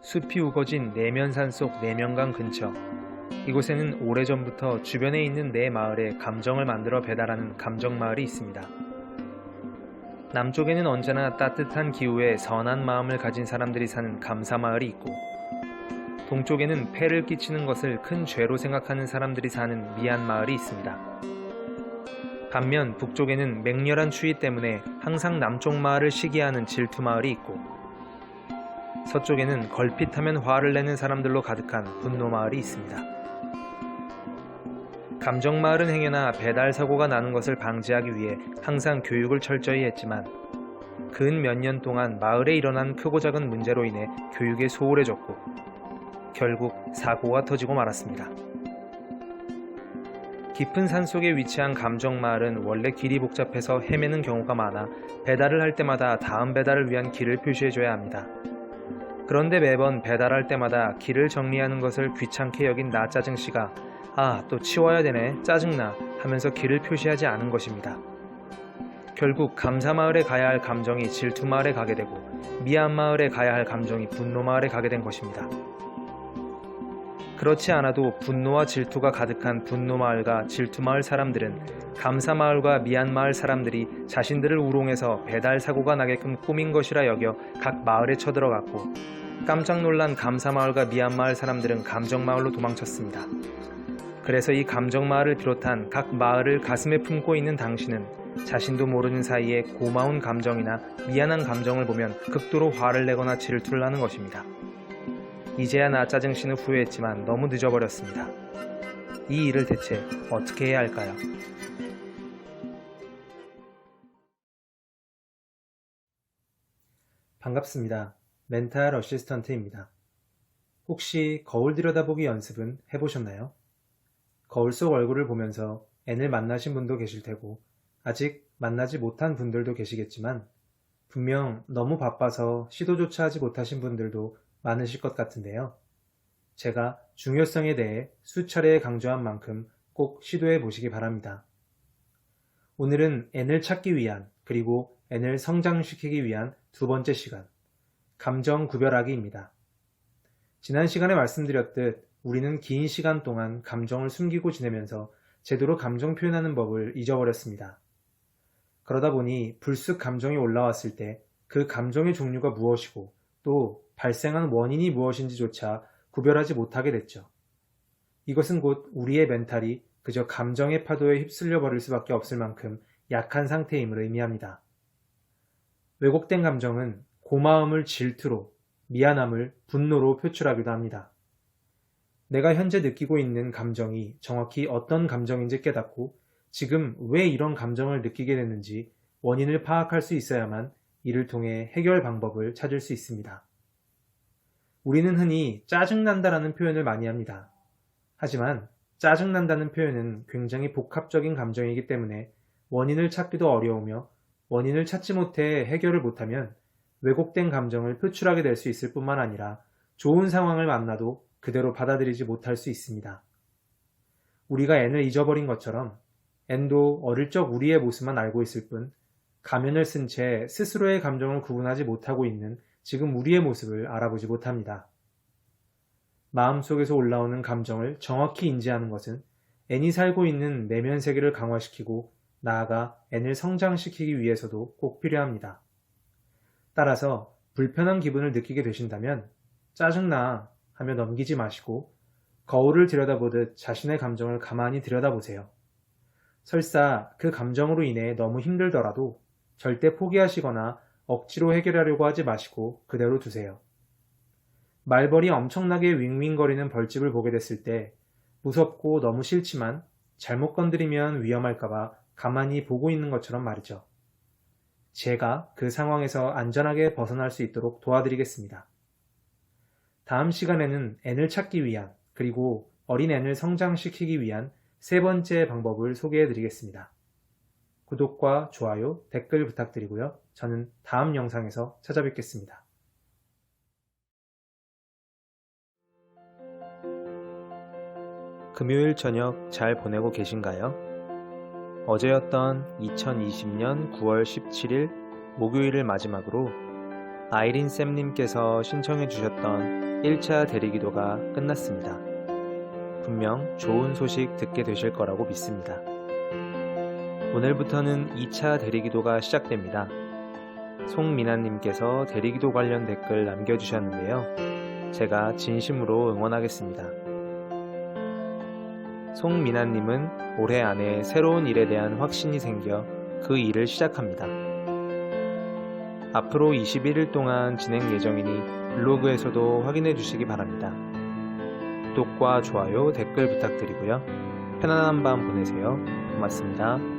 숲이 우거진 내면산 속 내면강 근처. 이곳에는 오래전부터 주변에 있는 네 마을에 감정을 만들어 배달하는 감정마을이 있습니다. 남쪽에는 언제나 따뜻한 기후에 선한 마음을 가진 사람들이 사는 감사마을이 있고, 동쪽에는 폐를 끼치는 것을 큰 죄로 생각하는 사람들이 사는 미안마을이 있습니다. 반면 북쪽에는 맹렬한 추위 때문에 항상 남쪽 마을을 시기하는 질투마을이 있고, 서쪽에는 걸핏하면 화를 내는 사람들로 가득한 분노마을이 있습니다. 감정마을은 행여나 배달 사고가 나는 것을 방지하기 위해 항상 교육을 철저히 했지만, 근 몇 년 동안 마을에 일어난 크고 작은 문제로 인해 교육에 소홀해졌고 결국 사고가 터지고 말았습니다. 깊은 산속에 위치한 감정마을은 원래 길이 복잡해서 헤매는 경우가 많아 배달을 할 때마다 다음 배달을 위한 길을 표시해줘야 합니다. 그런데 매번 배달할 때마다 길을 정리하는 것을 귀찮게 여긴 나 짜증씨가 또 치워야 되네, 짜증나 하면서 길을 표시하지 않은 것입니다. 결국 감사마을에 가야 할 감정이 질투마을에 가게 되고, 미안마을에 가야 할 감정이 분노마을에 가게 된 것입니다. 그렇지 않아도 분노와 질투가 가득한 분노마을과 질투마을 사람들은 감사마을과 미안마을 사람들이 자신들을 우롱해서 배달 사고가 나게끔 꾸민 것이라 여겨 각 마을에 쳐들어갔고, 깜짝 놀란 감사마을과 미안마을 사람들은 감정마을로 도망쳤습니다. 그래서 이 감정마을을 비롯한 각 마을을 가슴에 품고 있는 당신은 자신도 모르는 사이에 고마운 감정이나 미안한 감정을 보면 극도로 화를 내거나 질투를 하는 것입니다. 이제야 나 짜증씨는 후회했지만 너무 늦어버렸습니다. 이 일을 대체 어떻게 해야 할까요? 반갑습니다. 멘탈 어시스턴트입니다. 혹시 거울 들여다보기 연습은 해보셨나요? 거울 속 얼굴을 보면서 N을 만나신 분도 계실 테고 아직 만나지 못한 분들도 계시겠지만, 분명 너무 바빠서 시도조차 하지 못하신 분들도 많으실 것 같은데요. 제가 중요성에 대해 수차례 강조한 만큼 꼭 시도해 보시기 바랍니다. 오늘은 N을 찾기 위한, 그리고 N을 성장시키기 위한 두 번째 시간, 감정 구별하기입니다. 지난 시간에 말씀드렸듯 우리는 긴 시간 동안 감정을 숨기고 지내면서 제대로 감정 표현하는 법을 잊어버렸습니다. 그러다 보니 불쑥 감정이 올라왔을 때 그 감정의 종류가 무엇이고 또 발생한 원인이 무엇인지조차 구별하지 못하게 됐죠. 이것은 곧 우리의 멘탈이 그저 감정의 파도에 휩쓸려 버릴 수밖에 없을 만큼 약한 상태임을 의미합니다. 왜곡된 감정은 고마움을 질투로, 미안함을 분노로 표출하기도 합니다. 내가 현재 느끼고 있는 감정이 정확히 어떤 감정인지 깨닫고 지금 왜 이런 감정을 느끼게 됐는지 원인을 파악할 수 있어야만 이를 통해 해결 방법을 찾을 수 있습니다. 우리는 흔히 짜증난다라는 표현을 많이 합니다. 하지만 짜증난다는 표현은 굉장히 복합적인 감정이기 때문에 원인을 찾기도 어려우며, 원인을 찾지 못해 해결을 못하면 왜곡된 감정을 표출하게 될 수 있을 뿐만 아니라 좋은 상황을 만나도 그대로 받아들이지 못할 수 있습니다. 우리가 N을 잊어버린 것처럼 N도 어릴 적 우리의 모습만 알고 있을 뿐, 가면을 쓴 채 스스로의 감정을 구분하지 못하고 있는 지금 우리의 모습을 알아보지 못합니다. 마음속에서 올라오는 감정을 정확히 인지하는 것은 N이 살고 있는 내면 세계를 강화시키고 나아가 N을 성장시키기 위해서도 꼭 필요합니다. 따라서 불편한 기분을 느끼게 되신다면 짜증나 하며 넘기지 마시고 거울을 들여다보듯 자신의 감정을 가만히 들여다보세요. 설사 그 감정으로 인해 너무 힘들더라도 절대 포기하시거나 억지로 해결하려고 하지 마시고 그대로 두세요. 말벌이 엄청나게 윙윙거리는 벌집을 보게 됐을 때 무섭고 너무 싫지만 잘못 건드리면 위험할까봐 가만히 보고 있는 것처럼 말이죠. 제가 그 상황에서 안전하게 벗어날 수 있도록 도와드리겠습니다. 다음 시간에는 N을 찾기 위한, 그리고 어린 N을 성장시키기 위한 세 번째 방법을 소개해 드리겠습니다. 구독과 좋아요, 댓글 부탁드리고요. 저는 다음 영상에서 찾아뵙겠습니다. 금요일 저녁 잘 보내고 계신가요? 어제였던 2020년 9월 17일 목요일을 마지막으로 아이린 쌤님께서 신청해 주셨던 1차 대리기도가 끝났습니다. 분명 좋은 소식 듣게 되실 거라고 믿습니다. 오늘부터는 2차 대리기도가 시작됩니다. 송미나님께서 대리기도 관련 댓글 남겨주셨는데요. 제가 진심으로 응원하겠습니다. 송미나님은 올해 안에 새로운 일에 대한 확신이 생겨 그 일을 시작합니다. 앞으로 21일 동안 진행 예정이니 블로그에서도 확인해 주시기 바랍니다. 구독과 좋아요, 댓글 부탁드리고요. 편안한 밤 보내세요. 고맙습니다.